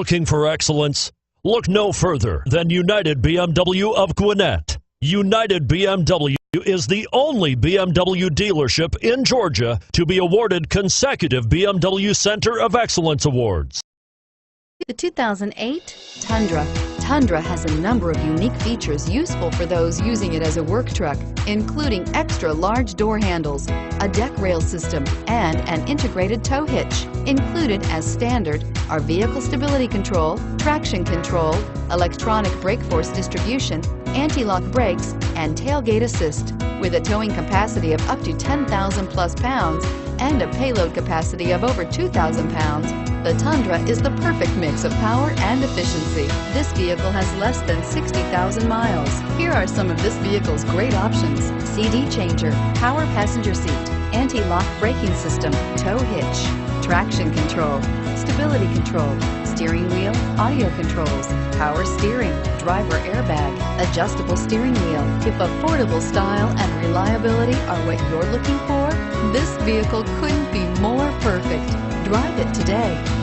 Looking for excellence? Look no further than United BMW of Gwinnett. United BMW is the only BMW dealership in Georgia to be awarded consecutive BMW Center of Excellence Awards. The 2008 Tundra. Tundra has a number of unique features useful for those using it as a work truck, including extra large door handles, a deck rail system, and an integrated tow hitch. Included as standard are vehicle stability control, traction control, electronic brake force distribution, anti-lock brakes, and tailgate assist. With a towing capacity of up to 10,000 plus pounds and a payload capacity of over 2,000 pounds, the Tundra is the perfect mix of power and efficiency. This vehicle has less than 60,000 miles. Here are some of this vehicle's great options: CD changer, power passenger seat, anti-lock braking system, tow hitch, traction control, stability control, steering wheel audio controls, power steering, driver airbag, adjustable steering wheel. If affordable style and reliability are what you're looking for, this vehicle couldn't be more perfect. Drive it today.